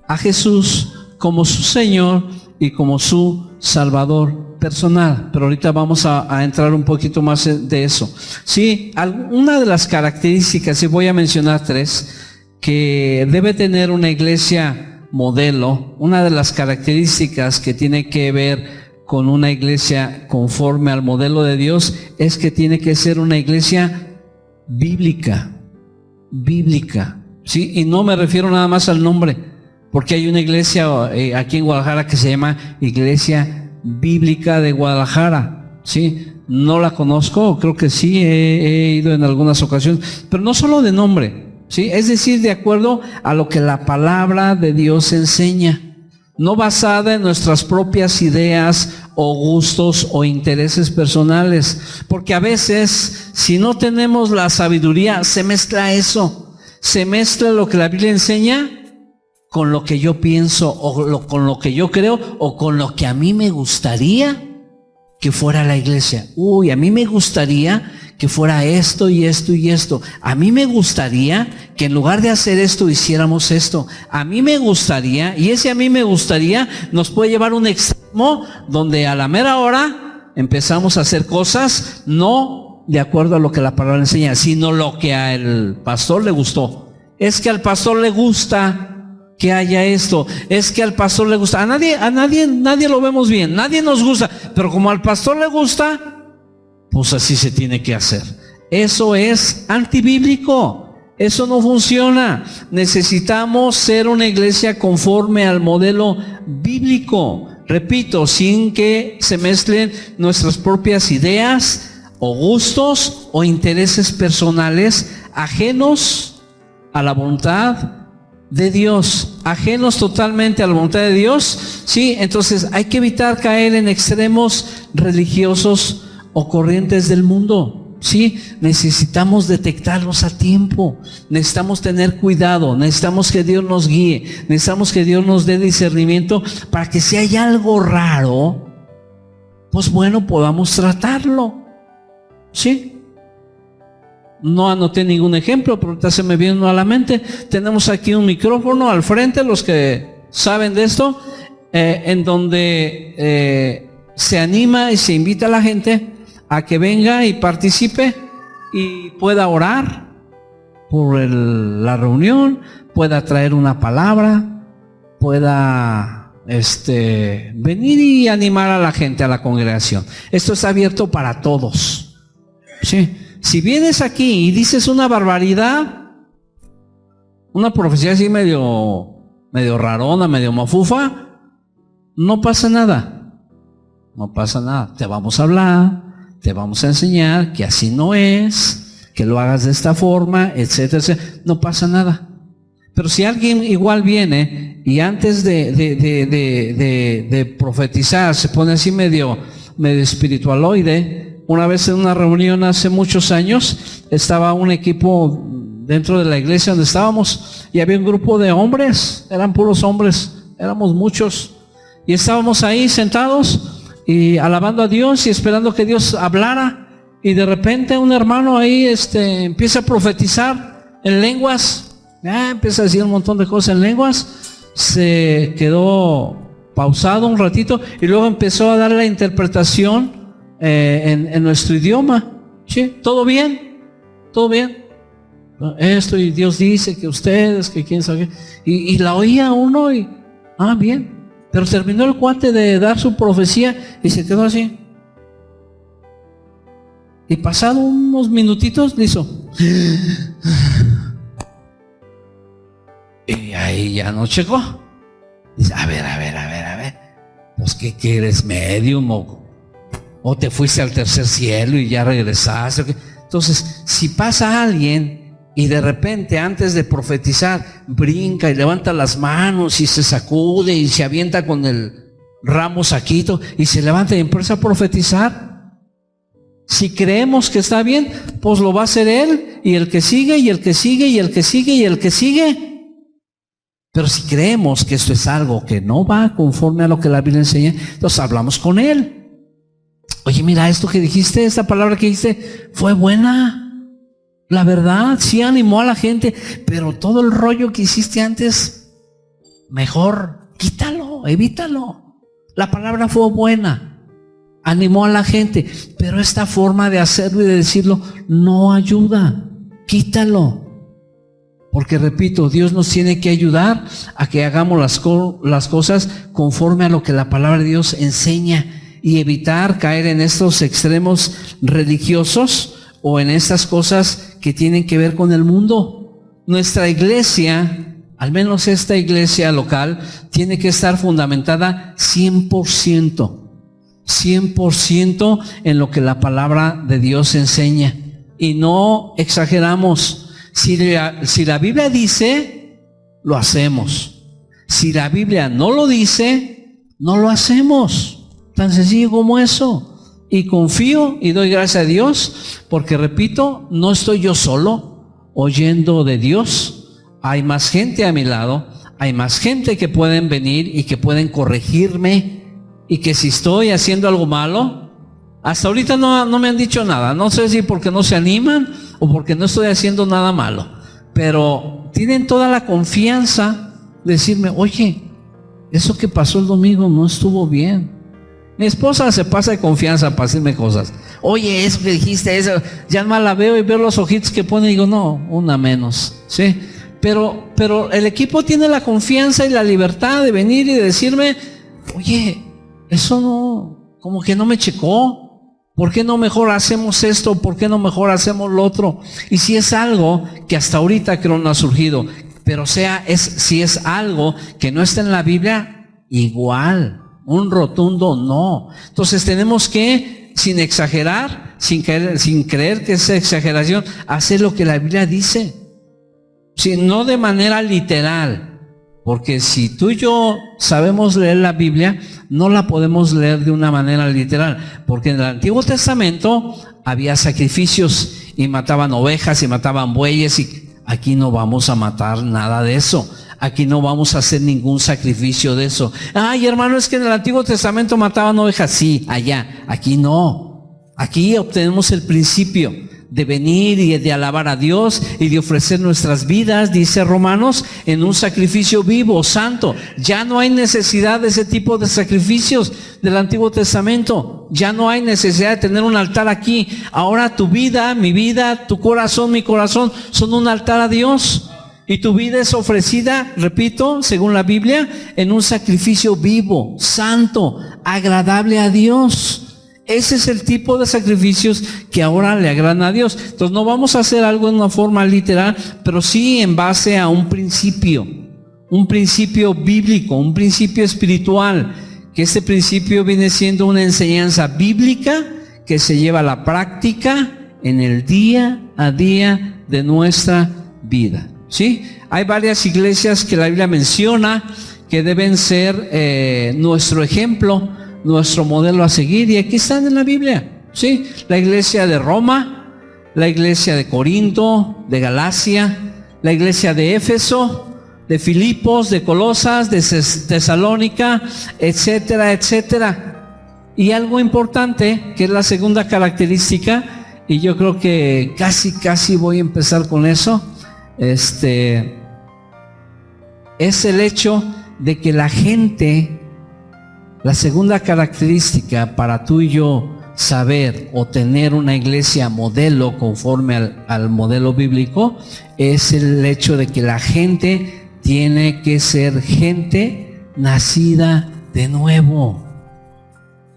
a Jesús como su Señor y como su Salvador personal. Pero ahorita vamos a entrar un poquito más de eso. Sí, una de las características, y voy a mencionar 3, que debe tener una iglesia modelo. Una de las características que tiene que ver con una iglesia conforme al modelo de Dios es que tiene que ser una iglesia bíblica, ¿sí? Y no me refiero nada más al nombre, porque hay una iglesia aquí en Guadalajara que se llama Iglesia Bíblica de Guadalajara, ¿sí? No la conozco, creo que sí, he ido en algunas ocasiones, pero no solo de nombre, ¿sí? Es decir, de acuerdo a lo que la palabra de Dios enseña. no basada en nuestras propias ideas o gustos o intereses personales. Porque a veces, si no tenemos la sabiduría, se mezcla eso. Se mezcla lo que la Biblia enseña con lo que yo pienso, o con lo que yo creo, o con lo que a mí me gustaría que fuera la iglesia. Uy, a mí me gustaría que fuera esto y esto y esto. A mí me gustaría que en lugar de hacer esto, hiciéramos esto. A mí me gustaría, y ese a mí me gustaría nos puede llevar a un extremo donde a la mera hora empezamos a hacer cosas no de acuerdo a lo que la palabra enseña, sino lo que al pastor le gustó. Es que al pastor le gusta que haya esto, es que al pastor le gusta. A nadie lo vemos bien, nadie nos gusta, pero como al pastor le gusta, pues así se tiene que hacer. Eso es antibíblico, eso no funciona. Necesitamos ser una iglesia conforme al modelo bíblico, repito, sin que se mezclen nuestras propias ideas o gustos o intereses personales ajenos a la voluntad de Dios, ajenos totalmente a la voluntad de Dios. Sí, entonces hay que evitar caer en extremos religiosos o corrientes del mundo. Sí, necesitamos detectarlos a tiempo, necesitamos tener cuidado, necesitamos que Dios nos guíe, necesitamos que Dios nos dé discernimiento para que si hay algo raro, pues bueno, podamos tratarlo. Sí. No anoté ningún ejemplo, pero ahorita se me viene uno a la mente. Tenemos aquí un micrófono al frente, los que saben de esto, en donde se anima y se invita a la gente a que venga y participe y pueda orar por la reunión, pueda traer una palabra, pueda venir y animar a la gente, a la congregación. Esto está abierto para todos. Sí. Si vienes aquí y dices una barbaridad, una profecía así medio rarona, medio mafufa, no pasa nada. No pasa nada. Te vamos a hablar, te vamos a enseñar que así no es, que lo hagas de esta forma, etcétera, etcétera. No pasa nada. Pero si alguien igual viene y antes de profetizar se pone así medio espiritualoide. Una vez en una reunión hace muchos años, estaba un equipo dentro de la iglesia donde estábamos y había un grupo de hombres, eran puros hombres, éramos muchos, y estábamos ahí sentados y alabando a Dios y esperando que Dios hablara, y de repente un hermano ahí empieza a profetizar en lenguas, empieza a decir un montón de cosas en lenguas, se quedó pausado un ratito y luego empezó a dar la interpretación en nuestro idioma. Sí, todo bien, todo bien. Esto, y Dios dice que ustedes, que quién sabe, y la oía uno y bien. Pero terminó el cuate de dar su profecía y se quedó así. Y pasado unos minutitos le hizo. Y ahí ya no checó. Dice, a ver. Pues ¿qué eres, medium o te fuiste al tercer cielo y ya regresaste? Entonces, si pasa alguien y de repente antes de profetizar brinca y levanta las manos y se sacude y se avienta con el ramo saquito y se levanta y empieza a profetizar, si creemos que está bien, pues lo va a hacer él y el que sigue y el que sigue y el que sigue y el que sigue. Pero si creemos que esto es algo que no va conforme a lo que la Biblia enseña, entonces hablamos con él. Oye, mira, esto que dijiste, esta palabra que dijiste, fue buena. La verdad, sí animó a la gente, pero todo el rollo que hiciste antes, mejor quítalo, evítalo. La palabra fue buena, animó a la gente, pero esta forma de hacerlo y de decirlo no ayuda. Quítalo. Porque repito, Dios nos tiene que ayudar a que hagamos las cosas conforme a lo que la palabra de Dios enseña y evitar caer en estos extremos religiosos o en estas cosas que tienen que ver con el mundo. Nuestra iglesia, al menos esta iglesia local, tiene que estar fundamentada 100% en lo que la palabra de Dios enseña. Y no exageramos. Si la Biblia dice, lo hacemos. Si la Biblia no lo dice, no lo hacemos. Tan sencillo como eso. Y confío y doy gracias a Dios, porque repito, no estoy yo solo oyendo de Dios. Hay más gente a mi lado, hay más gente que pueden venir y que pueden corregirme, y que si estoy haciendo algo malo, hasta ahorita no me han dicho nada. No sé si porque no se animan o porque no estoy haciendo nada malo, pero tienen toda la confianza de decirme, oye, eso que pasó el domingo no estuvo bien. Mi esposa se pasa de confianza para decirme cosas. Oye, eso que dijiste, eso, ya más la veo y veo los ojitos que pone y digo, no, una menos, ¿sí? Pero el equipo tiene la confianza y la libertad de venir y de decirme, oye, eso no, como que no me checó. ¿Por qué no mejor hacemos esto? ¿Por qué no mejor hacemos lo otro? Y si es algo que hasta ahorita creo no ha surgido, pero si es algo que no está en la Biblia, igual. Un rotundo no. Entonces tenemos que, sin exagerar, sin creer que es exageración, hacer lo que la Biblia dice. No de manera literal, porque si tú y yo sabemos leer la Biblia, no la podemos leer de una manera literal, porque en el Antiguo Testamento había sacrificios y mataban ovejas y mataban bueyes, y aquí no vamos a matar nada de eso. Aquí no vamos a hacer ningún sacrificio de eso. Ay, hermano, es que en el Antiguo Testamento mataban ovejas. Sí, allá. Aquí no. Aquí obtenemos el principio de venir y de alabar a Dios y de ofrecer nuestras vidas, dice Romanos, en un sacrificio vivo, santo. Ya no hay necesidad de ese tipo de sacrificios del Antiguo Testamento. Ya no hay necesidad de tener un altar aquí. Ahora tu vida, mi vida, tu corazón, mi corazón son un altar a Dios. Y tu vida es ofrecida, repito, según la Biblia, en un sacrificio vivo, santo, agradable a Dios. Ese es el tipo de sacrificios que ahora le agradan a Dios. Entonces no vamos a hacer algo en una forma literal, pero sí en base a un principio bíblico, un principio espiritual, que este principio viene siendo una enseñanza bíblica que se lleva a la práctica en el día a día de nuestra vida. ¿Sí? Hay varias iglesias que la Biblia menciona que deben ser nuestro ejemplo, nuestro modelo a seguir, y aquí están en la Biblia. ¿Sí? La iglesia de Roma, la iglesia de Corinto, de Galacia, la iglesia de Éfeso, de Filipos, de Colosas, de Tesalónica, etcétera, etcétera. Y algo importante, que es la segunda característica, y yo creo que casi voy a empezar con eso, es el hecho de que la gente, la segunda característica para tú y yo saber o tener una iglesia modelo conforme al modelo bíblico, es el hecho de que la gente tiene que ser gente nacida de nuevo.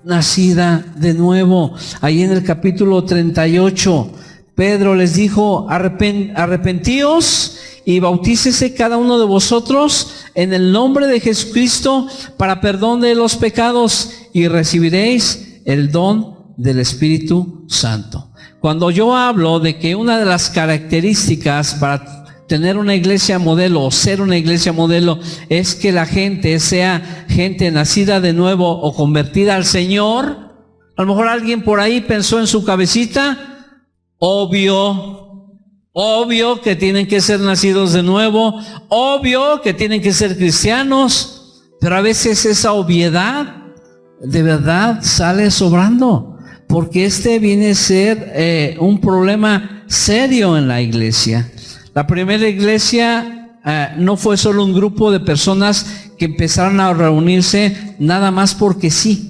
Nacida de nuevo. Ahí en el capítulo 38, Pedro les dijo, arrepentíos y bautícese cada uno de vosotros en el nombre de Jesucristo para perdón de los pecados y recibiréis el don del Espíritu Santo. Cuando yo hablo de que una de las características para tener una iglesia modelo o ser una iglesia modelo es que la gente sea gente nacida de nuevo o convertida al Señor, a lo mejor alguien por ahí pensó en su cabecita, obvio que tienen que ser nacidos de nuevo, obvio que tienen que ser cristianos, pero a veces esa obviedad de verdad sale sobrando, porque viene a ser un problema serio en la iglesia. La primera iglesia no fue solo un grupo de personas que empezaron a reunirse nada más porque sí.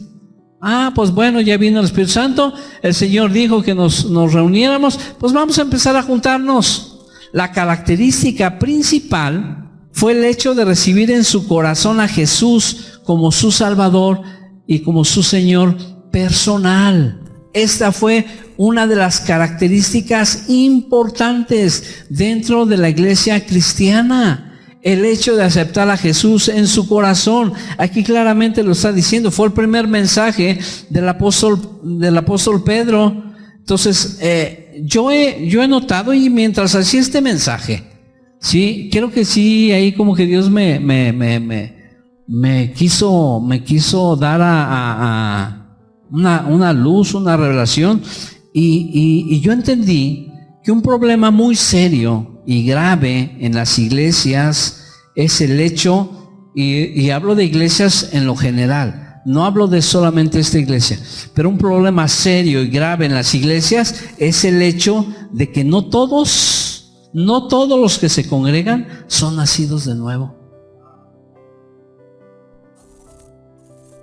Pues bueno, ya vino el Espíritu Santo, el Señor dijo que nos reuniéramos, pues vamos a empezar a juntarnos. La característica principal fue el hecho de recibir en su corazón a Jesús como su Salvador y como su Señor personal. Esta fue una de las características importantes dentro de la iglesia cristiana. El hecho de aceptar a Jesús en su corazón. Aquí claramente lo está diciendo. Fue el primer mensaje del apóstol Pedro. Entonces, yo he notado, y mientras hacía este mensaje, Sí, creo que sí, ahí como que Dios me quiso dar a una luz, una revelación, y yo entendí que un problema muy serio y grave en las iglesias es el hecho, y hablo de iglesias en lo general, no hablo de solamente esta iglesia, pero un problema serio y grave en las iglesias es el hecho de que no todos los que se congregan son nacidos de nuevo.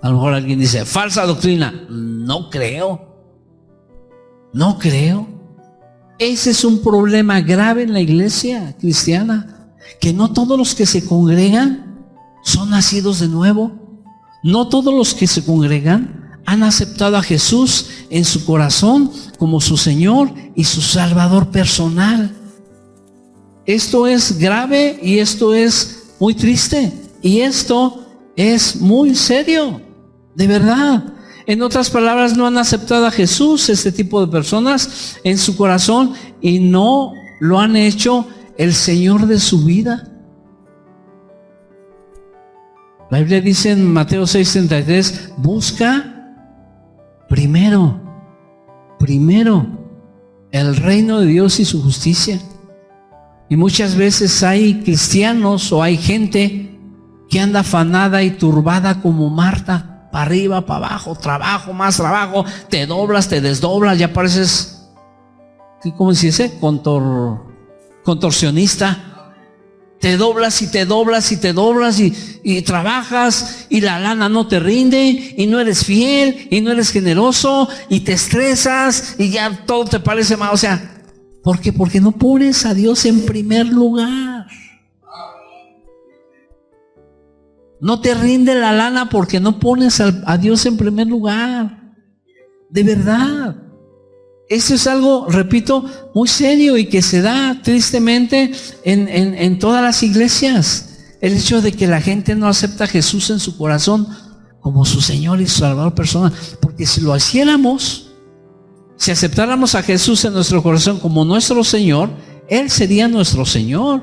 A lo mejor alguien dice, falsa doctrina. No creo. Ese es un problema grave en la iglesia cristiana, que no todos los que se congregan son nacidos de nuevo. No todos los que se congregan han aceptado a Jesús en su corazón como su Señor y su Salvador personal. Esto es grave y esto es muy triste y esto es muy serio, de verdad. En otras palabras, no han aceptado a Jesús, este tipo de personas, en su corazón, y no lo han hecho el Señor de su vida. La Biblia dice en Mateo 6:33, busca primero el reino de Dios y su justicia. Y muchas veces hay cristianos o hay gente que anda afanada y turbada como Marta, para arriba, para abajo, trabajo, más trabajo, te doblas, te desdoblas, ya pareces, ¿cómo se dice? Contorsionista. Te doblas y te doblas y te doblas y trabajas y la lana no te rinde y no eres fiel y no eres generoso y te estresas y ya todo te parece mal. O sea, ¿por qué? Porque no pones a Dios en primer lugar. No te rinde la lana porque no pones a Dios en primer lugar. De verdad. Eso es algo, repito, muy serio y que se da tristemente en todas las iglesias. El hecho de que la gente no acepta a Jesús en su corazón como su Señor y su Salvador personal. Porque si lo hiciéramos, si aceptáramos a Jesús en nuestro corazón como nuestro Señor, Él sería nuestro Señor.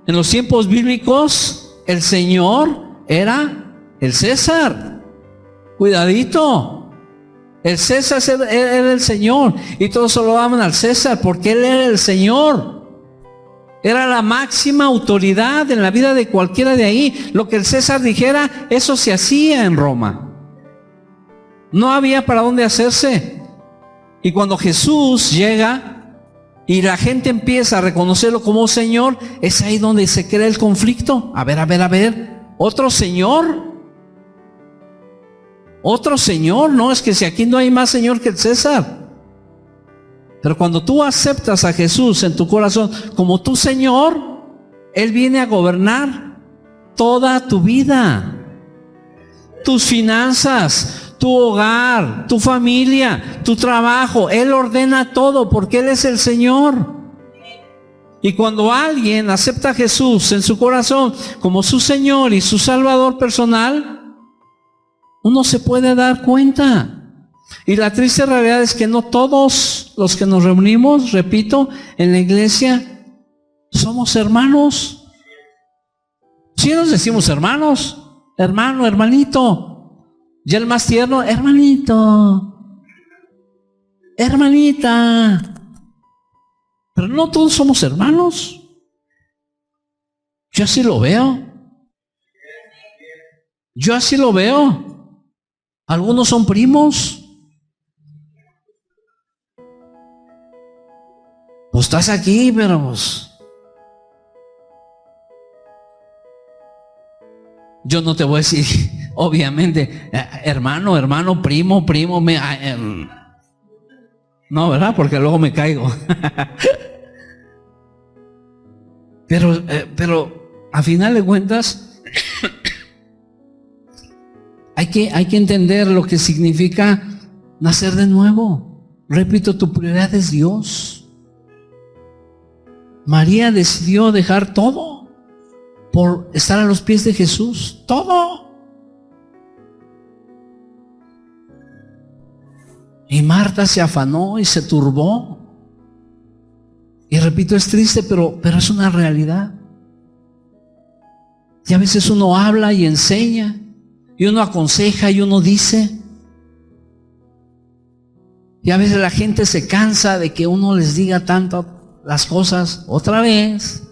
En los tiempos bíblicos, el Señor era el César. Cuidadito. El César era el Señor y todos solo aman al César porque Él era el Señor. Era la máxima autoridad en la vida de cualquiera de ahí. Lo que el César dijera, eso se hacía en Roma. No había para dónde hacerse. Y cuando Jesús llega y la gente empieza a reconocerlo como Señor, es ahí donde se crea el conflicto. A ver, ¿otro Señor? Otro Señor, no, es que si aquí no hay más Señor que el César. Pero cuando tú aceptas a Jesús en tu corazón como tu Señor, Él viene a gobernar toda tu vida, tus finanzas, tu hogar, tu familia, tu trabajo. Él ordena todo porque Él es el Señor. Y cuando alguien acepta a Jesús en su corazón como su Señor y su Salvador personal, uno se puede dar cuenta. Y la triste realidad es que no todos los que nos reunimos, repito, en la iglesia, somos hermanos. Si nos decimos hermanos, hermano, hermanito. Y el más tierno, hermanito, hermanita. Pero no todos somos hermanos. Yo así lo veo. Algunos son primos. Pues estás aquí, pero pues, yo no te voy a decir, obviamente, hermano, primo, no, ¿verdad? Porque luego me caigo. Pero a final de cuentas, hay que entender lo que significa nacer de nuevo. Repito, tu prioridad es Dios. María decidió dejar todo por estar a los pies de Jesús. Todo. Y Marta se afanó y se turbó. Y repito, es triste, pero es una realidad. Y a veces uno habla y enseña, y uno aconseja y uno dice. Y a veces la gente se cansa de que uno les diga tanto las cosas otra vez.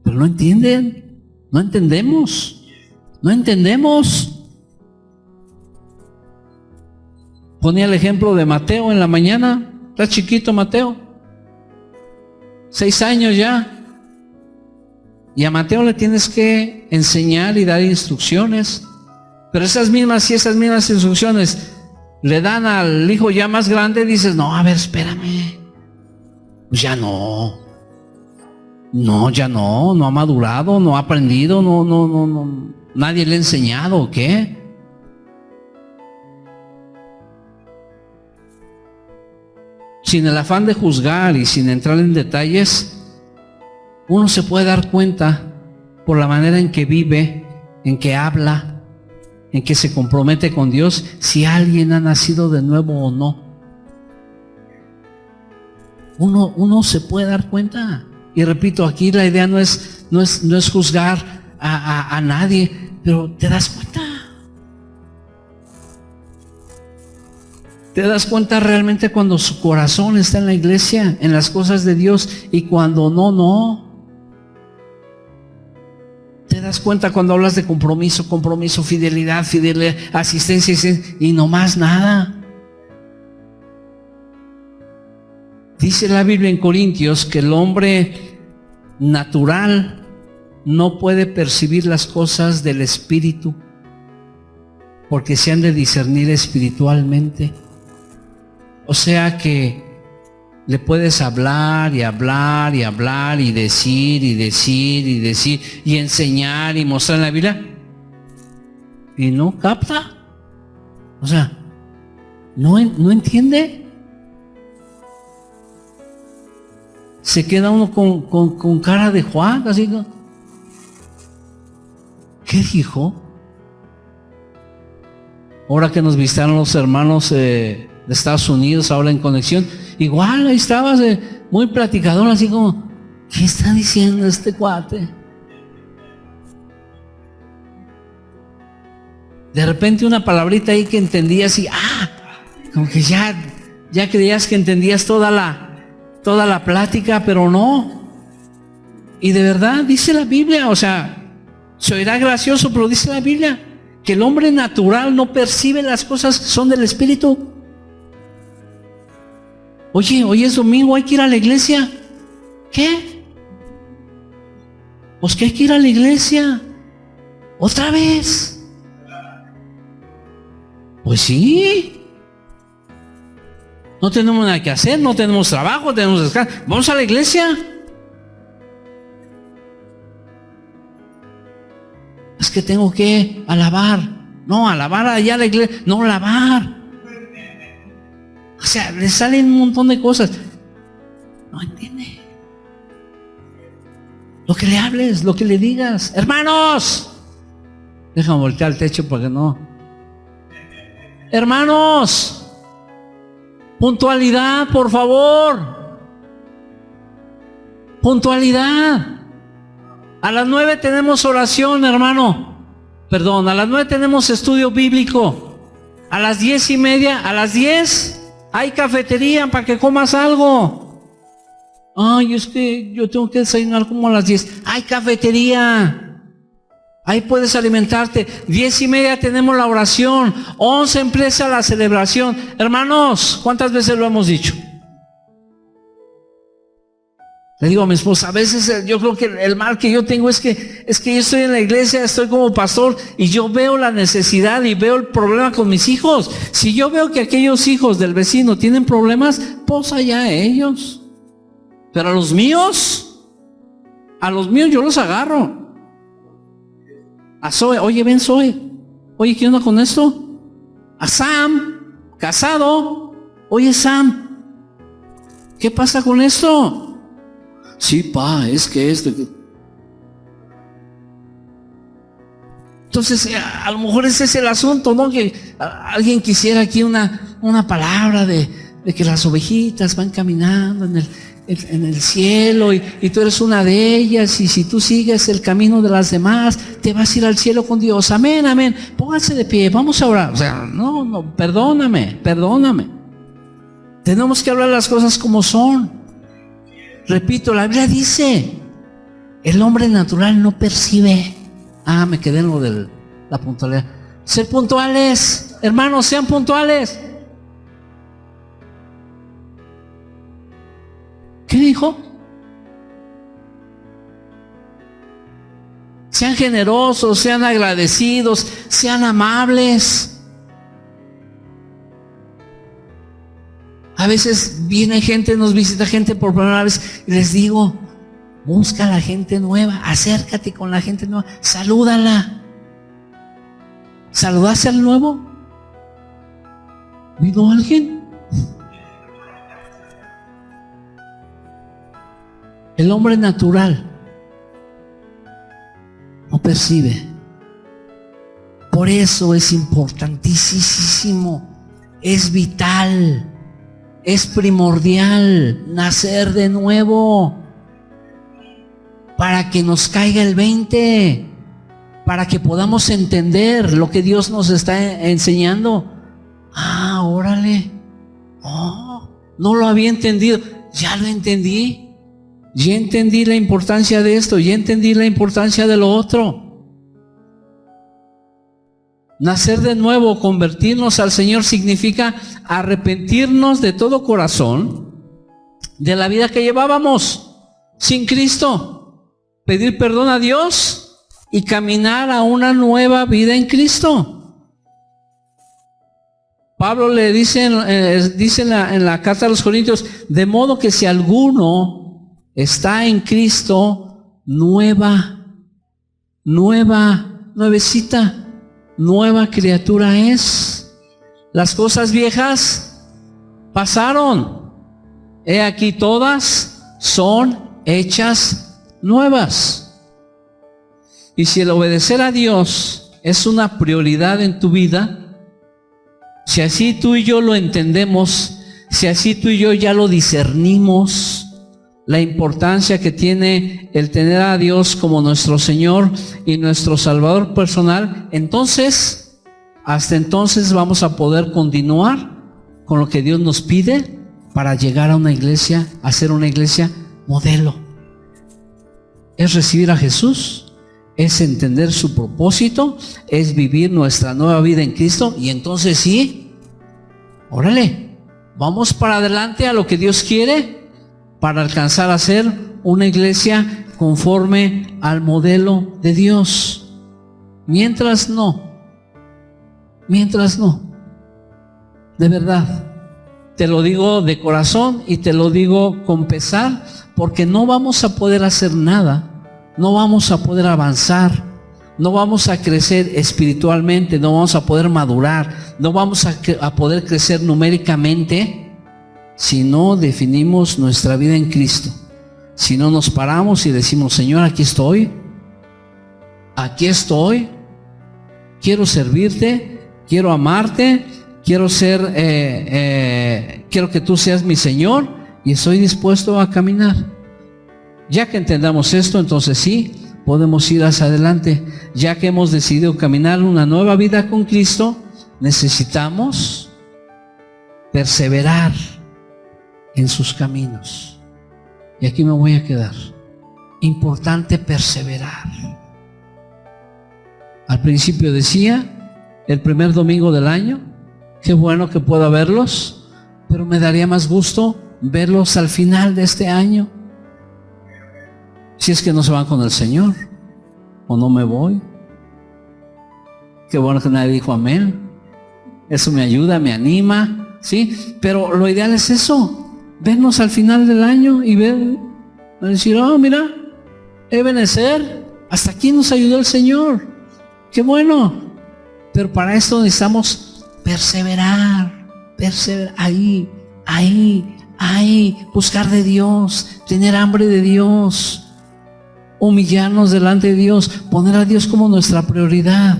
Pero no entienden, no entendemos. Ponía el ejemplo de Mateo en la mañana. Está chiquito Mateo, 6 años ya. Y a Mateo le tienes que enseñar y dar instrucciones. Pero esas mismas instrucciones le dan al hijo ya más grande. Dices, no, a ver, espérame. Pues ya no, no ha madurado, no ha aprendido, no, nadie le ha enseñado, ¿o qué? Sin el afán de juzgar y sin entrar en detalles, uno se puede dar cuenta por la manera en que vive, en que habla, en que se compromete con Dios, si alguien ha nacido de nuevo o no. Uno se puede dar cuenta. Y repito, aquí la idea no es juzgar a nadie, pero te das cuenta. Te das cuenta realmente cuando su corazón está en la iglesia, en las cosas de Dios, y cuando no. Te das cuenta cuando hablas de compromiso, fidelidad, asistencia, y no más nada. Dice la Biblia en Corintios que el hombre natural no puede percibir las cosas del Espíritu porque se han de discernir espiritualmente. O sea que le puedes hablar y hablar y hablar y decir y enseñar y mostrar en la Biblia y no capta. O sea, no entiende. Se queda uno con cara de Juan, así que, ¿qué dijo? Ahora que nos visitaron los hermanos de Estados Unidos, ahora en conexión, igual ahí estabas muy platicador, así como, ¿qué está diciendo este cuate? De repente una palabrita ahí que entendías y como que ya creías que entendías toda la plática, pero no. Y de verdad dice la Biblia, o sea, se oirá gracioso, pero dice la Biblia que el hombre natural no percibe las cosas que son del Espíritu. Oye, hoy es domingo, hay que ir a la iglesia. ¿Qué? Pues que hay que ir a la iglesia otra vez. Pues sí. No tenemos nada que hacer, no tenemos trabajo, tenemos descanso. Vamos a la iglesia. Es que tengo que alabar. No, alabar allá a la iglesia. No, lavar. O sea, le salen un montón de cosas. No entiende. Lo que le hables, lo que le digas. Hermanos. Déjame voltear el techo para que no. Hermanos. Puntualidad, por favor. Puntualidad. A las 9 tenemos oración, hermano. Perdón, a las 9 tenemos estudio bíblico. A las 10:30, a las 10 hay cafetería para que comas algo. Ay, es que yo tengo que desayunar como a las 10. Hay cafetería. Ahí puedes alimentarte. 10:30 tenemos la oración. 11 empieza la celebración. Hermanos, ¿cuántas veces lo hemos dicho? Le digo a mi esposa, a veces yo creo que el mal que yo tengo es que yo estoy en la iglesia, estoy como pastor y yo veo la necesidad y veo el problema con mis hijos. Si yo veo que aquellos hijos del vecino tienen problemas, pues allá ellos. Pero a los míos yo los agarro. A Zoe, oye, ven Zoe. Oye, ¿qué onda con esto? A Sam, casado. Oye, Sam, ¿qué pasa con esto? Sí, pa, es que esto. Entonces, a lo mejor ese es el asunto, ¿no? Que alguien quisiera aquí una palabra de que las ovejitas van caminando en el cielo y tú eres una de ellas, y si tú sigues el camino de las demás, te vas a ir al cielo con Dios. Amén, amén. Pónganse de pie, vamos a orar. O sea, no, perdóname. Tenemos que hablar las cosas como son. Repito, la Biblia dice, el hombre natural no percibe. Me quedé en lo de la puntualidad. Ser puntuales, hermanos, sean puntuales. ¿Qué dijo? Sean generosos, sean agradecidos, sean amables. A veces viene gente, nos visita gente por primera vez y les digo, busca a la gente nueva, acércate con la gente nueva, salúdala. ¿Saludaste al nuevo? ¿Vino alguien? El hombre natural no percibe. Por eso es importantísimo, es vital, es primordial nacer de nuevo, para que nos caiga el 20, para que podamos entender lo que Dios nos está enseñando. Órale, no lo había entendido, ya lo entendí. Ya entendí la importancia de esto, ya entendí la importancia de lo otro. Nacer de nuevo, convertirnos al Señor, significa arrepentirnos de todo corazón de la vida que llevábamos sin Cristo, pedir perdón a Dios y caminar a una nueva vida en Cristo. Pablo le dice en la carta a los Corintios, de modo que si alguno está en Cristo, nuevecita, nueva criatura es. Las cosas viejas pasaron, he aquí todas son hechas nuevas. Y si el obedecer a Dios es una prioridad en tu vida, si así tú y yo lo entendemos, si así tú y yo ya lo discernimos, la importancia que tiene el tener a Dios como nuestro Señor y nuestro Salvador personal, entonces, hasta entonces vamos a poder continuar con lo que Dios nos pide para llegar a una iglesia, a ser una iglesia modelo. Es recibir a Jesús, es entender su propósito, es vivir nuestra nueva vida en Cristo, y entonces sí, órale, vamos para adelante a lo que Dios quiere, para alcanzar a ser una iglesia conforme al modelo de Dios. Mientras no, de verdad, te lo digo de corazón y te lo digo con pesar, porque no vamos a poder hacer nada, no vamos a poder avanzar, no vamos a crecer espiritualmente, no vamos a poder madurar, no vamos a poder crecer numéricamente si no definimos nuestra vida en Cristo, si no nos paramos y decimos, Señor, aquí estoy, quiero servirte, quiero amarte, quiero que tú seas mi Señor y estoy dispuesto a caminar. Ya que entendamos esto, entonces sí, podemos ir hacia adelante. Ya que hemos decidido caminar una nueva vida con Cristo, necesitamos perseverar en sus caminos. Y aquí me voy a quedar. Importante perseverar. Al principio decía, el primer domingo del año, qué bueno que pueda verlos, pero me daría más gusto verlos al final de este año. Si es que no se van con el Señor, o no me voy. Qué bueno que nadie dijo amén. Eso me ayuda, me anima, ¿sí? Pero lo ideal es eso, vernos al final del año y decir, mira, Ebenezer, hasta aquí nos ayudó el Señor, qué bueno. Pero para esto necesitamos perseverar ahí, buscar de Dios, tener hambre de Dios, humillarnos delante de Dios, poner a Dios como nuestra prioridad.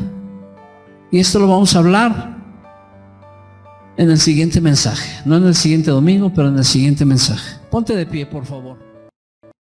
Y esto lo vamos a hablar en el siguiente mensaje, no en el siguiente domingo, pero en el siguiente mensaje. Ponte de pie, por favor.